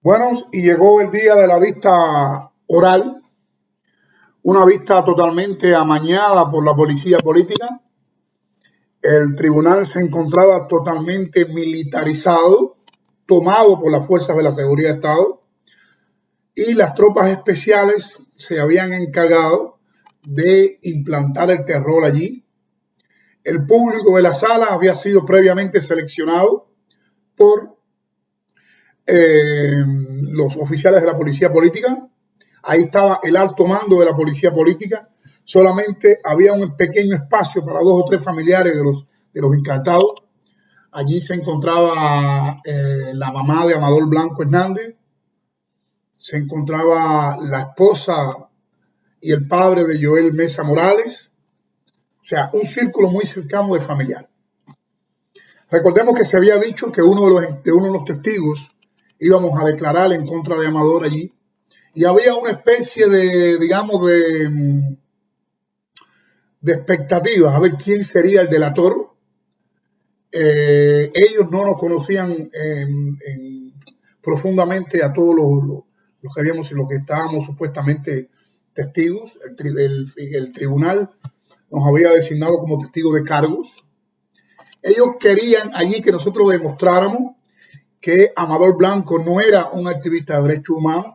Bueno, y llegó el día de la vista oral, una vista totalmente amañada por la policía política. El tribunal se encontraba totalmente militarizado, tomado por las fuerzas de la seguridad de Estado, y las tropas especiales se habían encargado de implantar el terror allí. El público de la sala había sido previamente seleccionado por los oficiales de la policía política. Ahí estaba el alto mando de la policía política. Solamente había un pequeño espacio para dos o tres familiares de los encartados. Allí se encontraba la mamá de Amador Blanco Hernández, se encontraba la esposa y el padre de Joel Mesa Morales, o sea, un círculo muy cercano de familiares. Recordemos que se había dicho que uno de los testigos íbamos a declarar en contra de Amador allí, y había una especie de, digamos, de expectativas a ver quién sería el delator. Ellos no nos conocían profundamente a todos los que habíamos, los que estábamos supuestamente testigos. El tribunal nos había designado como testigos de cargos. Ellos querían allí que nosotros demostráramos que Amador Blanco no era un activista de derechos humanos,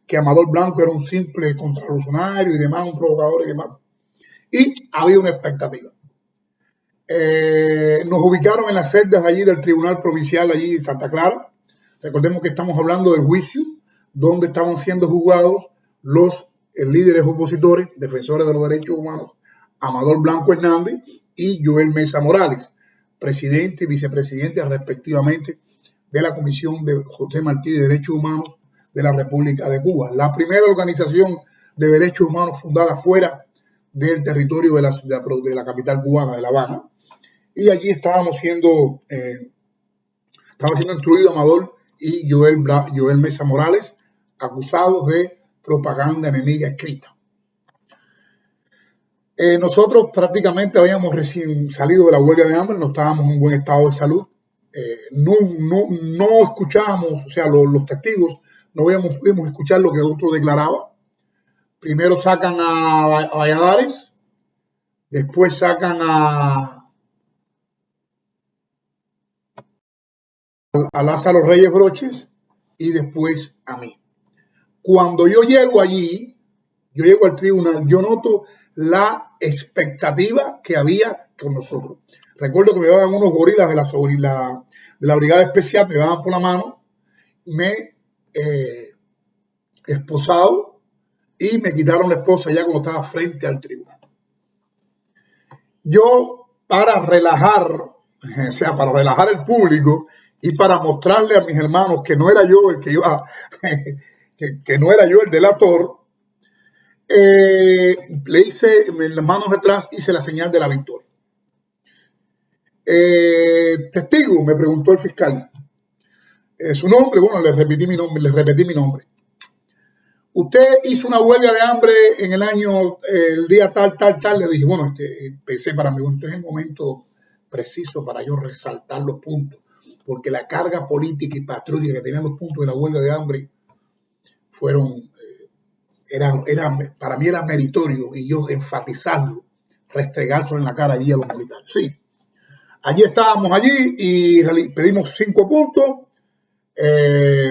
que Amador Blanco era un simple contrarrevolucionario y demás, un provocador y demás. Y había una expectativa. Nos ubicaron en las celdas allí del Tribunal Provincial allí en Santa Clara. Recordemos que estamos hablando del juicio donde estaban siendo juzgados los líderes opositores, defensores de los derechos humanos, Amador Blanco Hernández y Joel Mesa Morales, presidente y vicepresidente respectivamente de la Comisión de José Martí de Derechos Humanos de la República de Cuba, la primera organización de derechos humanos fundada fuera del territorio de la capital cubana, de La Habana. Y allí estábamos siendo instruidos Amador y Joel Mesa Morales, acusados de propaganda enemiga escrita. Nosotros prácticamente habíamos recién salido de la huelga de hambre, no estábamos en buen estado de salud. No escuchábamos, o sea, los testigos no pudimos escuchar lo que otro declaraba. Primero sacan a Valladares, después sacan a Lázaro Reyes Broches y después a mí. Cuando yo llego allí, yo llego al tribunal, yo noto la expectativa que había con nosotros. Recuerdo que me daban unos gorilas de la brigada especial, me daban por la mano, me esposado y me quitaron la esposa ya cuando estaba frente al tribunal. Yo, para relajar, o sea, para relajar el público y para mostrarle a mis hermanos que no era yo el que iba, que no era yo el delator, le hice en las manos detrás, hice la señal de la victoria. Testigo, me preguntó el fiscal. Su nombre, bueno, le repetí mi nombre. Usted hizo una huelga de hambre en el día tal, le dije, bueno, pensé para mí, bueno, este es el momento preciso para yo resaltar los puntos, porque la carga política y patriótica que tenían los puntos de la huelga de hambre para mí era meritorio, y yo enfatizarlo, restregárselo en la cara allí a los militares. Sí, allí estábamos y pedimos 5 puntos,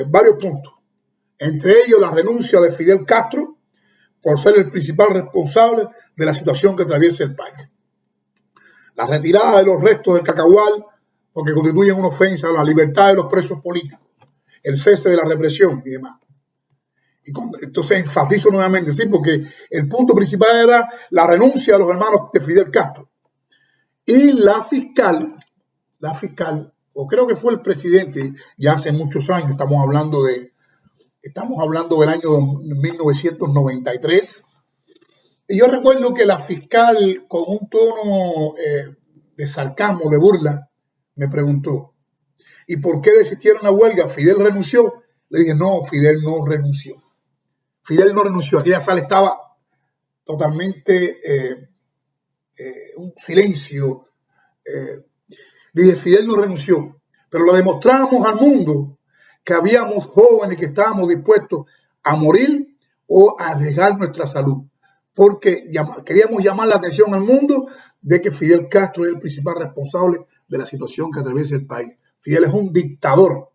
varios puntos. Entre ellos la renuncia de Fidel Castro por ser el principal responsable de la situación que atraviesa el país. La retirada de los restos del Cacahual porque constituyen una ofensa a la libertad de los presos políticos, el cese de la represión y demás. Entonces enfatizo nuevamente, sí, porque el punto principal era la renuncia de los hermanos de Fidel Castro. Y la fiscal, o creo que fue el presidente, ya hace muchos años, estamos hablando del año 1993, y yo recuerdo que la fiscal, con un tono de sarcasmo, de burla, me preguntó, ¿y por qué desistieron la huelga? ¿Fidel renunció? Le dije, no, Fidel no renunció. Fidel no renunció. Aquella sala estaba totalmente un silencio. Dije, Fidel no renunció, pero lo demostramos al mundo que habíamos jóvenes que estábamos dispuestos a morir o a arriesgar nuestra salud, porque queríamos llamar la atención al mundo de que Fidel Castro es el principal responsable de la situación que atraviesa el país. Fidel es un dictador.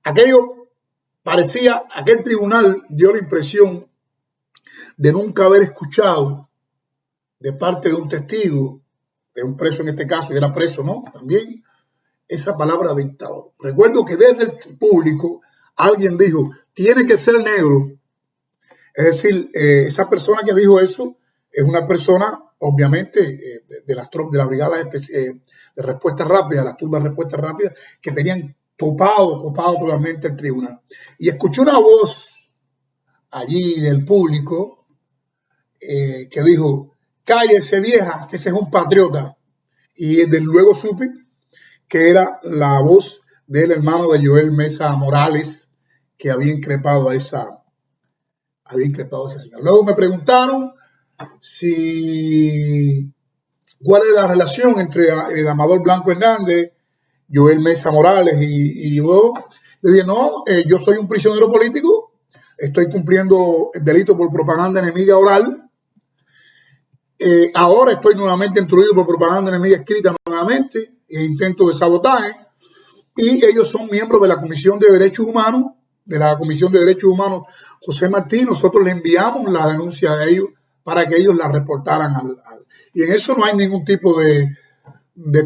Aquello parecía, aquel tribunal dio la impresión de nunca haber escuchado de parte de un testigo, de un preso en este caso, y era preso, ¿no? También, esa palabra dictador. Recuerdo que desde el público alguien dijo, tiene que ser negro. Es decir, esa persona que dijo eso es una persona, obviamente, de las tropas, de la brigada de respuesta rápida, las turbas de respuesta rápida, que tenían copado totalmente el tribunal. Y escuché una voz allí del público que dijo, cállese vieja, que ese es un patriota. Y desde luego supe que era la voz del hermano de Joel Mesa Morales, que había increpado a esa señora. Luego me preguntaron cuál es la relación entre el Amador Blanco Hernández, Joel Mesa Morales y yo. Le dije, no, yo soy un prisionero político, estoy cumpliendo el delito por propaganda enemiga oral. Ahora estoy nuevamente instruido por propaganda enemiga escrita nuevamente, e intento de sabotaje, y ellos son miembros de la Comisión de Derechos Humanos, José Martí. Nosotros le enviamos la denuncia a ellos para que ellos la reportaran y en eso no hay ningún tipo de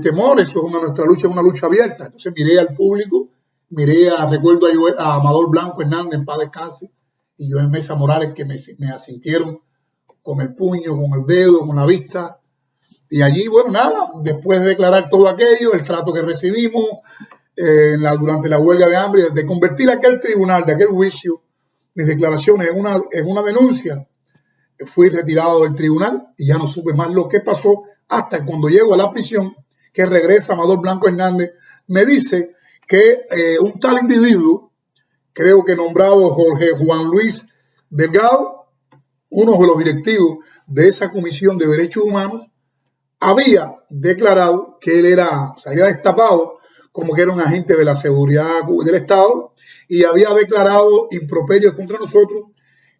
temor, eso es nuestra lucha, es una lucha abierta. Entonces miré al público, recuerdo a Amador Blanco Hernández, en paz descanse, y Joel Mesa Morales, que me asintieron con el puño, con el dedo, con la vista. Y allí, bueno, nada, después de declarar todo aquello, el trato que recibimos durante la huelga de hambre, de convertir aquel tribunal, de aquel juicio, mis declaraciones en una denuncia, fui retirado del tribunal y ya no supe más lo que pasó hasta cuando llego a la prisión, que regresa Amador Blanco Hernández, me dice que un tal individuo, creo que nombrado Jorge Juan Luis Delgado, uno de los directivos de esa Comisión de Derechos Humanos, había declarado que él se había destapado como que era un agente de la seguridad del Estado y había declarado improperios contra nosotros,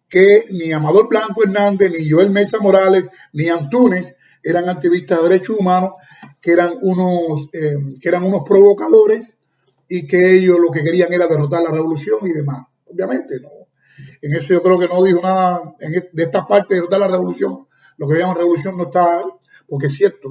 que ni Amador Blanco Hernández, ni Joel Mesa Morales, ni Antunes eran activistas de derechos humanos, que eran unos provocadores y que ellos lo que querían era derrotar la revolución y demás. Obviamente, no. En eso yo creo que no dijo nada de esta parte de derrotar la revolución. Lo que llaman revolución no está, porque es cierto,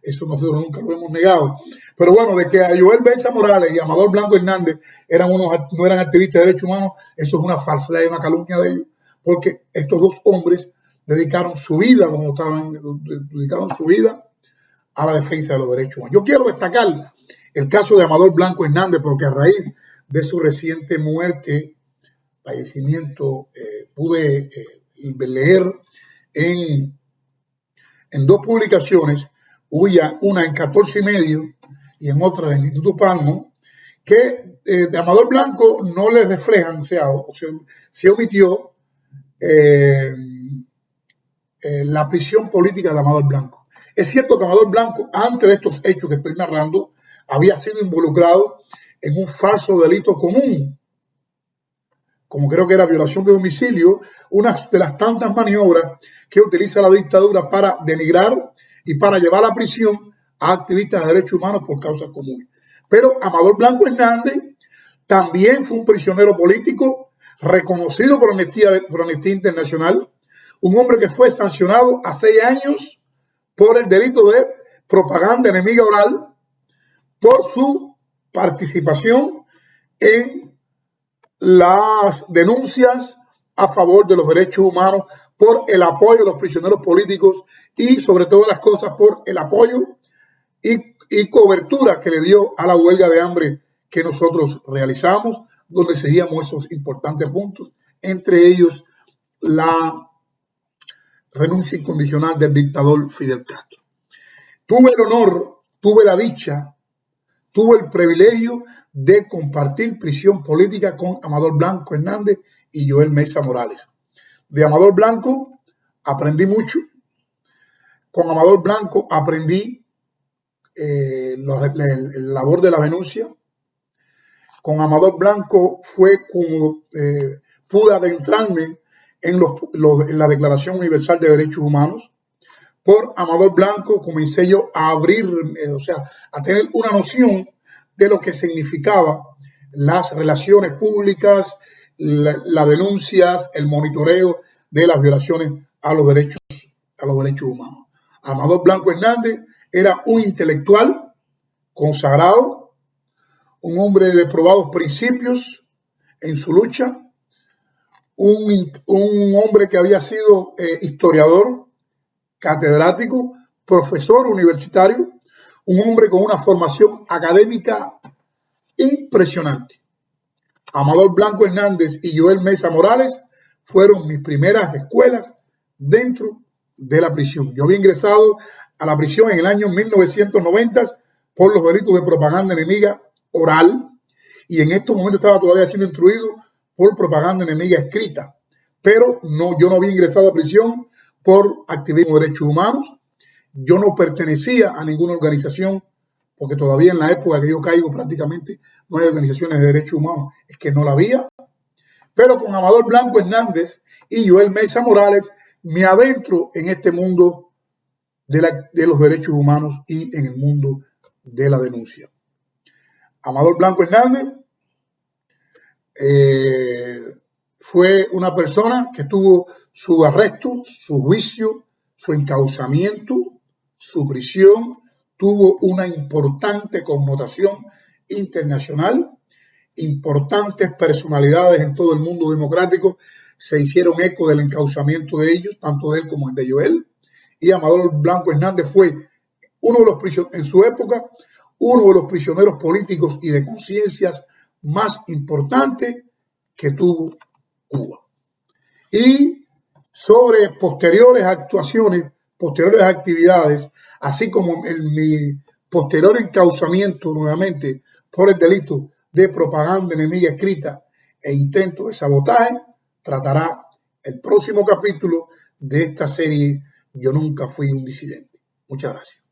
eso nosotros nunca lo hemos negado. Pero bueno, de que a Joel Mesa Morales y Amador Blanco Hernández no eran activistas de derechos humanos, eso es una falsedad y una calumnia de ellos, porque estos dos hombres dedicaron su vida a la defensa de los derechos humanos. Yo quiero destacar el caso de Amador Blanco Hernández, porque a raíz de su reciente fallecimiento, pude leer en dos publicaciones, una en 14 y medio y en otra del Instituto Palmo, que de Amador Blanco no le reflejan, se omitió la prisión política de Amador Blanco. Es cierto que Amador Blanco, antes de estos hechos que estoy narrando, había sido involucrado en un falso delito común, como creo que era violación de domicilio, una de las tantas maniobras que utiliza la dictadura para denigrar y para llevar a la prisión a activistas de derechos humanos por causas comunes. Pero Amador Blanco Hernández también fue un prisionero político reconocido por Amnistía Internacional, un hombre que fue sancionado a 6 años por el delito de propaganda enemiga oral, por su participación en las denuncias a favor de los derechos humanos, por el apoyo a los prisioneros políticos y sobre todas las cosas por el apoyo y cobertura que le dio a la huelga de hambre que nosotros realizamos, donde seguíamos esos importantes puntos, entre ellos la renuncia incondicional del dictador Fidel Castro. Tuve el honor, tuve la dicha, tuve el privilegio de compartir prisión política con Amador Blanco Hernández y Joel Mesa Morales. De Amador Blanco aprendí mucho. Con Amador Blanco aprendí el labor de la denuncia. Con Amador Blanco fue como pude adentrarme en la Declaración Universal de Derechos Humanos. Por Amador Blanco comencé yo a abrir, o sea, a tener una noción de lo que significaba las relaciones públicas, las denuncias, el monitoreo de las violaciones a los derechos humanos. Amador Blanco Hernández era un intelectual consagrado, un hombre de probados principios en su lucha, un hombre que había sido historiador, catedrático, profesor universitario, un hombre con una formación académica impresionante. Amador Blanco Hernández y Joel Mesa Morales fueron mis primeras escuelas dentro de la prisión. Yo había ingresado a la prisión en el año 1990 por los delitos de propaganda enemiga oral, y en estos momentos estaba todavía siendo instruido por propaganda enemiga escrita. Pero yo no había ingresado a prisión por activismo de derechos humanos. Yo no pertenecía a ninguna organización, porque todavía en la época que yo caigo prácticamente no hay organizaciones de derechos humanos, es que no la había. Pero con Amador Blanco Hernández y Joel Mesa Morales me adentro en este mundo de los derechos humanos y en el mundo de la denuncia. Amador Blanco Hernández fue una persona que tuvo su arresto, su juicio, su encauzamiento, su prisión, tuvo una importante connotación internacional. Importantes personalidades en todo el mundo democrático se hicieron eco del encauzamiento de ellos, tanto de él como el de Joel. Y Amador Blanco Hernández fue en su época, uno de los prisioneros políticos y de conciencias más importantes que tuvo Cuba. Y sobre posteriores actuaciones, posteriores actividades, así como mi posterior encauzamiento nuevamente por el delito de propaganda enemiga escrita e intento de sabotaje, tratará el próximo capítulo de esta serie Yo nunca fui un disidente. Muchas gracias.